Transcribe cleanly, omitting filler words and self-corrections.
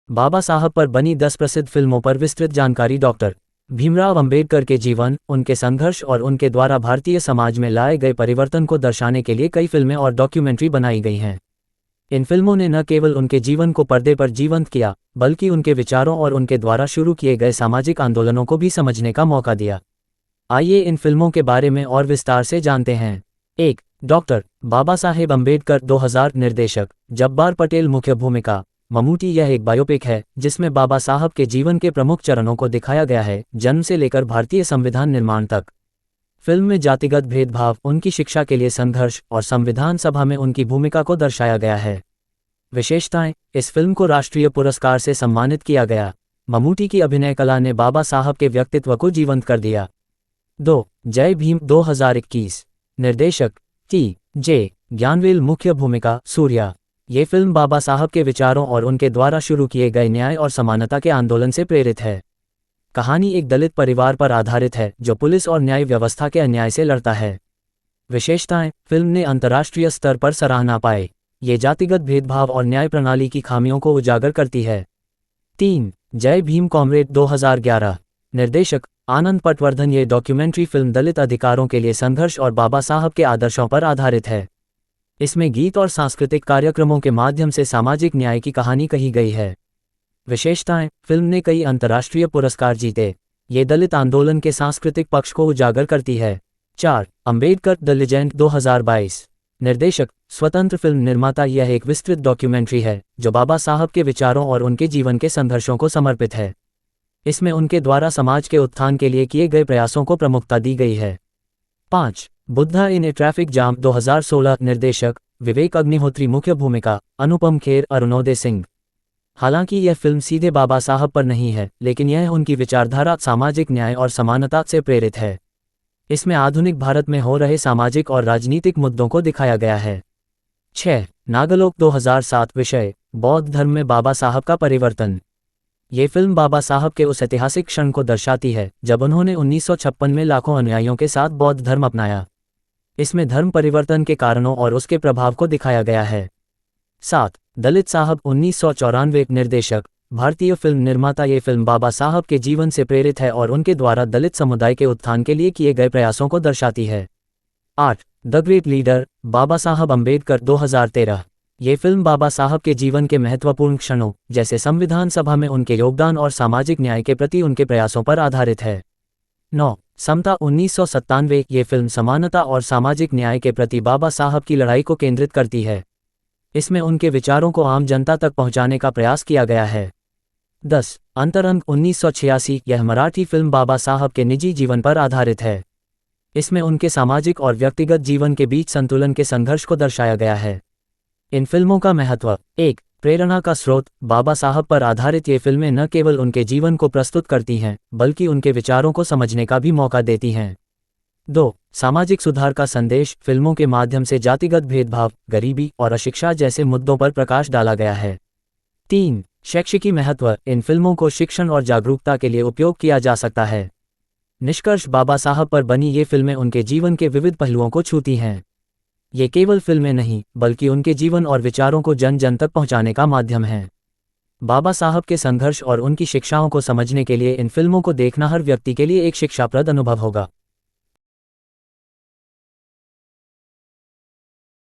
बाबा साहब पर बनी 10 प्रसिद्ध फिल्मों पर विस्तृत जानकारी। डॉक्टर भीमराव अंबेडकर के जीवन, उनके संघर्ष और उनके द्वारा भारतीय समाज में लाए गए परिवर्तन को दर्शाने के लिए कई फिल्में और डॉक्यूमेंट्री बनाई गई हैं। इन फिल्मों ने न केवल उनके जीवन को पर्दे पर जीवंत किया, बल्कि उनके विचारों और उनके द्वारा शुरू किए गए सामाजिक आंदोलनों को भी समझने का मौका दिया। आइए इन फिल्मों के बारे में और विस्तार से जानते हैं। 1. डॉक्टर बाबा साहेब अंबेडकर 2000। निर्देशक जब्बार पटेल। मुख्य भूमिका ममूटी। यह एक बायोपिक है जिसमें बाबा साहब के जीवन के प्रमुख चरणों को दिखाया गया है, जन्म से लेकर भारतीय संविधान निर्माण तक। फिल्म में जातिगत भेदभाव, उनकी शिक्षा के लिए संघर्ष और संविधान सभा में उनकी भूमिका को दर्शाया गया है। विशेषताएं: इस फिल्म को राष्ट्रीय पुरस्कार से सम्मानित किया गया। ममूटी की अभिनय कला ने बाबा साहब के व्यक्तित्व को जीवंत कर दिया। 2. जय भीम 2021। निर्देशक T.J. ज्ञानवेल। मुख्य भूमिका सूर्या। ये फिल्म बाबा साहब के विचारों और उनके द्वारा शुरू किए गए न्याय और समानता के आंदोलन से प्रेरित है। कहानी एक दलित परिवार पर आधारित है जो पुलिस और न्याय व्यवस्था के अन्याय से लड़ता है। विशेषताएं: फिल्म ने अंतर्राष्ट्रीय स्तर पर सराहना पाई। ये जातिगत भेदभाव और न्याय प्रणाली की खामियों को उजागर करती है। 3. जय भीम कॉमरेड 2011। निर्देशक आनंद पटवर्धन। ये डॉक्यूमेंट्री फिल्म दलित अधिकारों के लिए संघर्ष और बाबा साहब के आदर्शों पर आधारित है। इसमें गीत और सांस्कृतिक कार्यक्रमों के माध्यम से सामाजिक न्याय की कहानी कही गई है। विशेषताएं: फिल्म ने कई अंतर्राष्ट्रीय पुरस्कार जीते। ये दलित आंदोलन के सांस्कृतिक पक्ष को उजागर करती है। 4. Ambedkar the legend 2022। निर्देशक स्वतंत्र फिल्म निर्माता। यह एक विस्तृत डॉक्यूमेंट्री है जो बाबा साहब के विचारों और उनके जीवन के संघर्षों को समर्पित है। इसमें उनके द्वारा समाज के उत्थान के लिए किए गए प्रयासों को प्रमुखता दी गई है। 5. बुद्धा इन ए ट्रैफिक जाम 2016। निर्देशक विवेक अग्निहोत्री। मुख्य भूमिका अनुपम खेर, अरुणोदय सिंह। हालांकि यह फिल्म सीधे बाबा साहब पर नहीं है, लेकिन यह उनकी विचारधारा, सामाजिक न्याय और समानता से प्रेरित है। इसमें आधुनिक भारत में हो रहे सामाजिक और राजनीतिक मुद्दों को दिखाया गया है। 6. नागलोक 2007। विषय बौद्ध धर्म में बाबा साहब का परिवर्तन। ये फिल्म बाबा साहब के उस ऐतिहासिक क्षण को दर्शाती है जब उन्होंने 1956 में लाखों अनुयायियों के साथ बौद्ध धर्म अपनाया। इसमें धर्म परिवर्तन के कारणों और उसके प्रभाव को दिखाया गया है। 7. दलित साहब 1994। निर्देशक भारतीय फिल्म निर्माता। ये फिल्म बाबा साहब के जीवन से प्रेरित है और उनके द्वारा दलित समुदाय के उत्थान के लिए किए गए प्रयासों को दर्शाती है। 8. द ग्रेट लीडर बाबा साहब अंबेडकर 2013। ये फिल्म बाबा साहब के जीवन के महत्वपूर्ण क्षणों जैसे संविधान सभा में उनके योगदान और सामाजिक न्याय के प्रति उनके प्रयासों पर आधारित है। 9. समता 1997। ये फिल्म समानता और सामाजिक न्याय के प्रति बाबा साहब की लड़ाई को केंद्रित करती है। इसमें उनके विचारों को आम जनता तक पहुंचाने का प्रयास किया गया है। 10. अंतरंग 1986। यह मराठी फिल्म बाबा साहब के निजी जीवन पर आधारित है। इसमें उनके सामाजिक और व्यक्तिगत जीवन के बीच संतुलन के संघर्ष को दर्शाया गया है। इन फिल्मों का महत्व: 1. प्रेरणा का स्रोत। बाबा साहब पर आधारित ये फिल्में न केवल उनके जीवन को प्रस्तुत करती हैं, बल्कि उनके विचारों को समझने का भी मौका देती हैं। 2. सामाजिक सुधार का संदेश। फिल्मों के माध्यम से जातिगत भेदभाव, गरीबी और अशिक्षा जैसे मुद्दों पर प्रकाश डाला गया है। 3. शैक्षिकी महत्व। इन फिल्मों को शिक्षण और जागरूकता के लिए उपयोग किया जा सकता है। निष्कर्ष: बाबा साहब पर बनी ये फिल्में उनके जीवन के विविध पहलुओं को छूती हैं। ये केवल फिल्में नहीं, बल्कि उनके जीवन और विचारों को जन जन तक पहुंचाने का माध्यम है। बाबा साहब के संघर्ष और उनकी शिक्षाओं को समझने के लिए इन फिल्मों को देखना हर व्यक्ति के लिए एक शिक्षाप्रद अनुभव होगा।